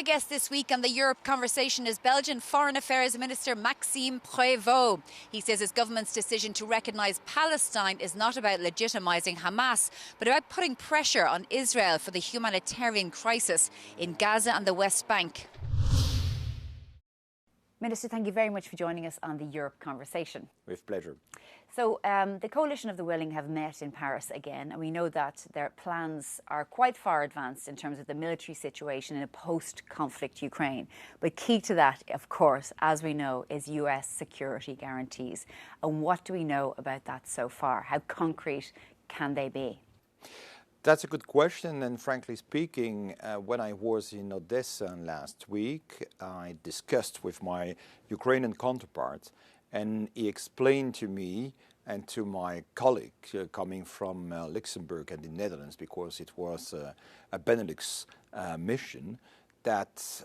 My guest this week on the Europe Conversation is Belgian Foreign Affairs Minister Maxime Prévot. He says his government's decision to recognise Palestine is not about legitimising Hamas, but about putting pressure on Israel for the humanitarian crisis in Gaza and the West Bank. Minister, thank you very much for joining us on the Europe Conversation. With pleasure. So the Coalition of the Willing have met in Paris again, and we know that their plans are quite far advanced in terms of the military situation in a post-conflict Ukraine. But key to that, of course, as we know, is US security guarantees. And what do we know about that so far? How concrete can they be? That's a good question, and frankly speaking, when I was in Odessa last week, I discussed with my Ukrainian counterpart, and he explained to me and to my colleague coming from Luxembourg and the Netherlands, because it was a Benelux mission, that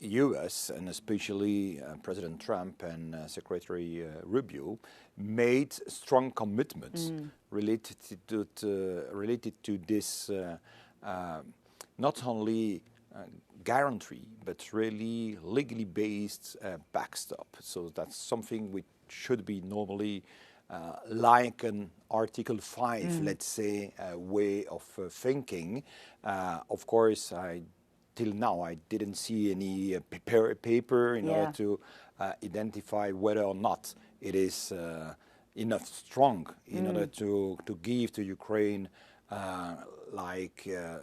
US and especially President Trump and Secretary Rubio made strong commitments related to this not only guarantee but really legally based backstop. So that's something which should be normally like an Article 5, let's say, way of thinking. Of course, till now, I didn't see any paper in order to identify whether or not it is enough strong in order to give to Ukraine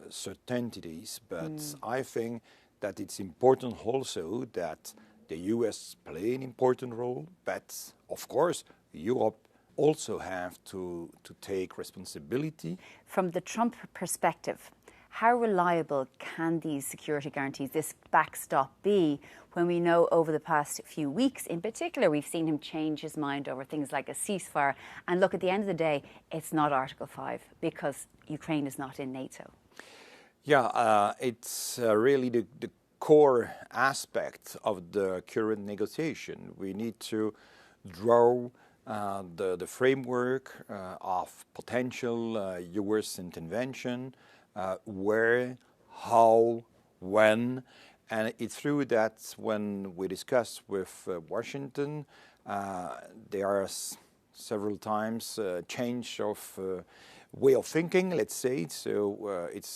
certainties. But I think that it's important also that the US play an important role, but of course Europe also have to take responsibility. From the Trump perspective, how reliable can these security guarantees, this backstop, be when we know over the past few weeks in particular we've seen him change his mind over things like a ceasefire? And look, at the end of the day, it's not Article 5 because Ukraine is not in NATO. Yeah, it's really the core aspect of the current negotiation. We need to draw the framework of potential US intervention, where, how, when, and it's true that when we discuss with Washington, there are several times change of way of thinking, let's say. So it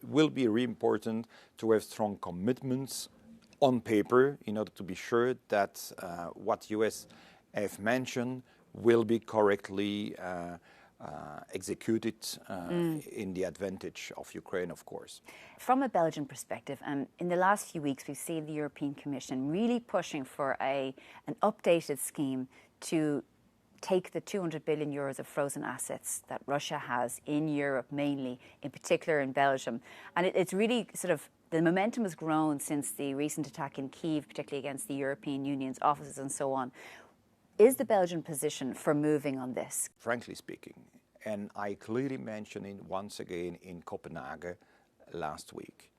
will be really important to have strong commitments on paper in order to be sure that what US have mentioned will be correctly executed in the advantage of Ukraine, of course. From a Belgian perspective, in the last few weeks, we've seen the European Commission really pushing for an updated scheme to take the 200 billion euros of frozen assets that Russia has in Europe, mainly, in particular in Belgium. And it's really sort of, the momentum has grown since the recent attack in Kyiv, particularly against the European Union's offices and so on. Is the Belgian position for moving on this? Frankly speaking, and I clearly mentioned it once again in Copenhagen last week,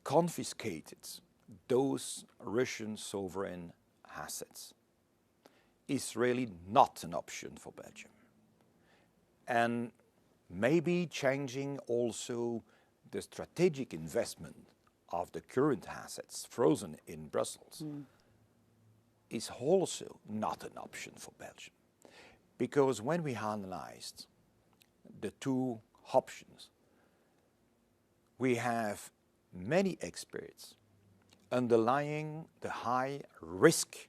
confiscated those Russian sovereign assets is really not an option for Belgium. And maybe changing also the strategic investment of the current assets frozen in Brussels is also not an option for Belgium. Because when we analyzed the two options, we have many experts underlying the high risk,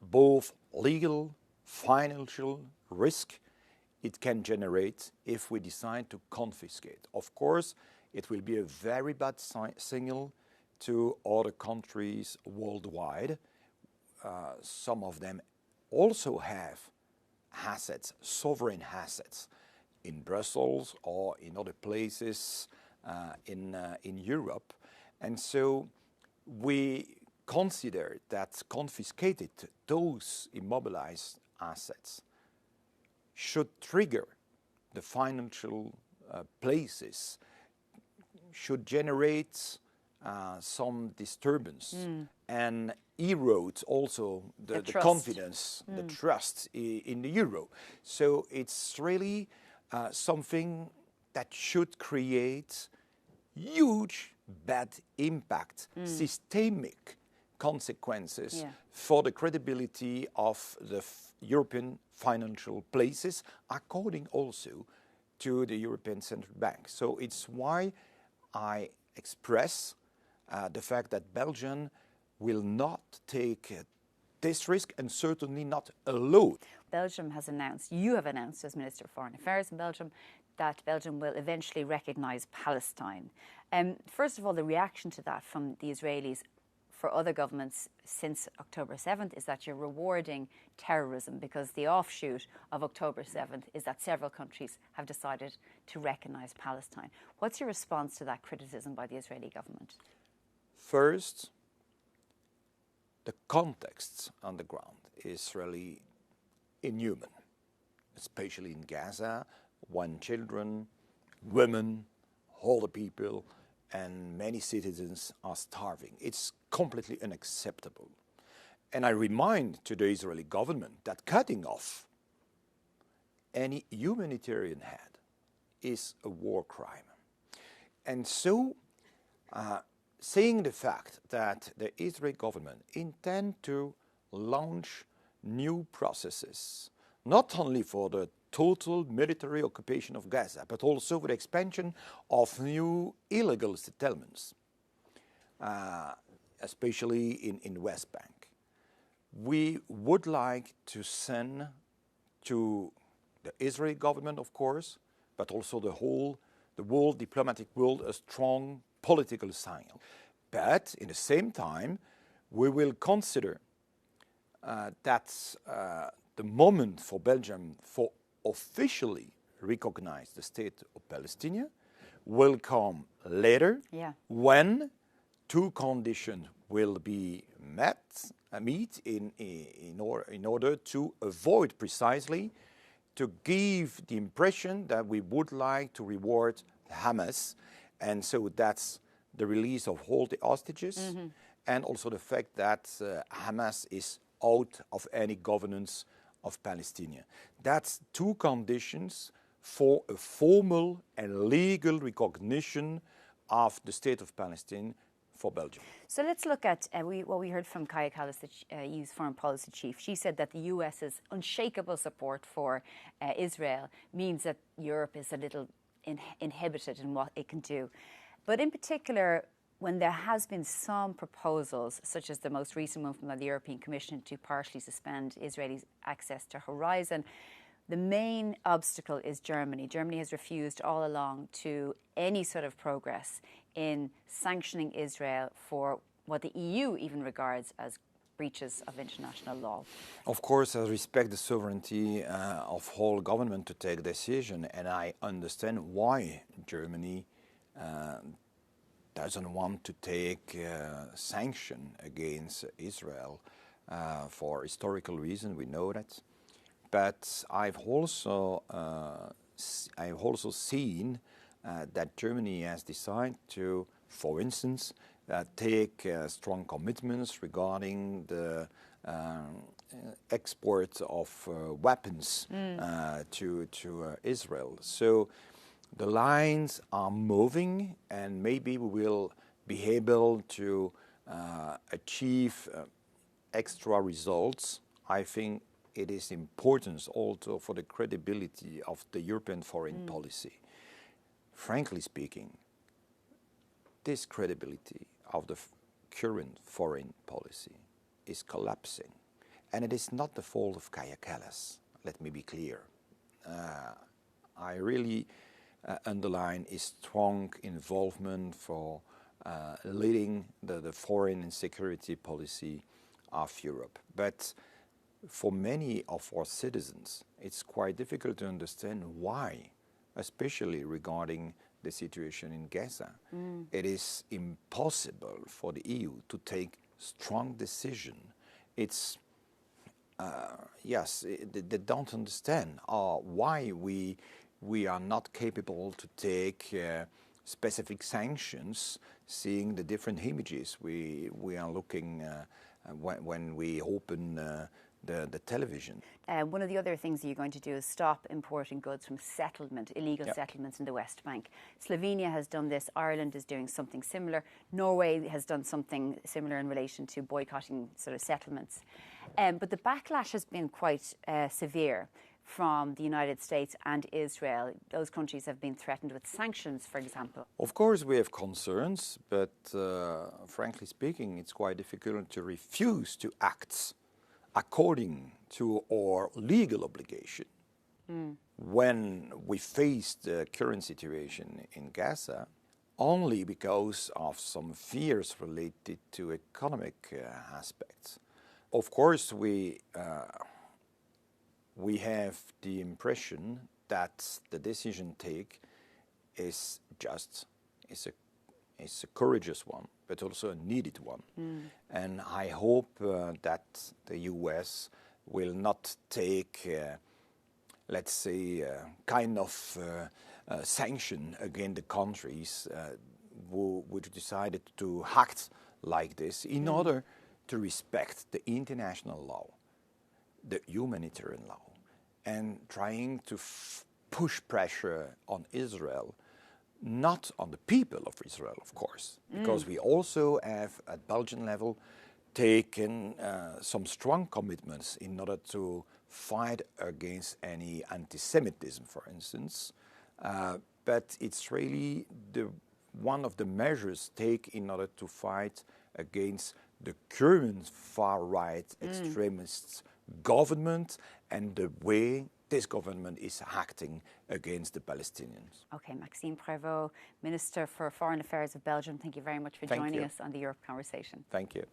both legal, financial risk it can generate if we decide to confiscate. Of course, it will be a very bad signal to other countries worldwide. Some of them also have assets, sovereign assets, in Brussels or in other places in Europe. And so we consider that confiscated those immobilized assets should trigger the financial places, should generate some disturbance and erode also the confidence, the trust in the euro. So it's really something that should create huge bad impact, systemic consequences Yeah. for the credibility of the European financial places, according also to the European Central Bank. So it's why I express the fact that Belgium will not take this risk and certainly not alone. Belgium has announced, you have announced as Minister of Foreign Affairs in Belgium, that Belgium will eventually recognise Palestine. First of all, the reaction to that from the Israelis for other governments since October 7th is that you're rewarding terrorism, because the offshoot of October 7th is that several countries have decided to recognise Palestine. What's your response to that criticism by the Israeli government? First, the context on the ground is really inhuman, especially in Gaza, when children, women, older people, and many citizens are starving. It's completely unacceptable. And I remind to the Israeli government that cutting off any humanitarian aid is a war crime. And so, seeing the fact that the Israeli government intend to launch new processes, not only for the total military occupation of Gaza, but also for the expansion of new illegal settlements, especially in West Bank. We would like to send to the Israeli government, of course, but also the world diplomatic world, a strong political signal. But in the same time, we will consider that the moment for Belgium for officially recognize the state of Palestine will come later, when two conditions will be meet in order to avoid precisely to give the impression that we would like to reward Hamas. And so that's the release of all the hostages, and also the fact that Hamas is out of any governance of Palestine. That's two conditions for a formal and legal recognition of the state of Palestine for Belgium. So let's look at what we heard from Kaja Kallas, the EU's foreign policy chief. She said that the US's unshakable support for Israel means that Europe is a little inhibited in what it can do. But in particular, when there has been some proposals, such as the most recent one from the European Commission to partially suspend Israeli access to Horizon, the main obstacle is Germany. Germany has refused all along to any sort of progress in sanctioning Israel for what the EU even regards as breaches of international law. Of course, I respect the sovereignty of whole government to take decision, and I understand why Germany doesn't want to take sanction against Israel for historical reasons. We know that, but I've also seen that Germany has decided to, for instance, take strong commitments regarding the export of weapons to Israel. So the lines are moving, and maybe we will be able to achieve extra results. I think it is important also for the credibility of the European foreign policy. Frankly speaking, this credibility of the current foreign policy is collapsing. And it is not the fault of Kaja Kallas, let me be clear. I really underline his strong involvement for leading the foreign and security policy of Europe. But for many of our citizens, it's quite difficult to understand why, especially regarding the situation in Gaza. It is impossible for the EU to take strong decision. It's they don't understand why we are not capable to take specific sanctions, seeing the different images we are looking when we open the television. One of the other things that you're going to do is stop importing goods from illegal settlements in the West Bank. Slovenia has done this. Ireland is doing something similar. Norway has done something similar in relation to boycotting sort of settlements. But the backlash has been quite severe from the United States and Israel. Those countries have been threatened with sanctions, for example. Of course, we have concerns, but frankly speaking, it's quite difficult to refuse to act according to our legal obligation. When we face the current situation in Gaza, only because of some fears related to economic aspects. Of course, we have the impression that the decision take is a courageous one, but also a needed one. And I hope that the US will not take, let's say, kind of sanction against the countries which decided to act like this in order to respect the international law, the humanitarian law, and trying to push pressure on Israel, not on the people of Israel, of course, because we also have at Belgian level taken some strong commitments in order to fight against any anti-Semitism, for instance. But it's really one of the measures taken in order to fight against the current far-right extremist government and the way this government is acting against the Palestinians. Okay, Maxime Prévot, Minister for Foreign Affairs of Belgium, thank you very much for joining us on the Europe Conversation. Thank you.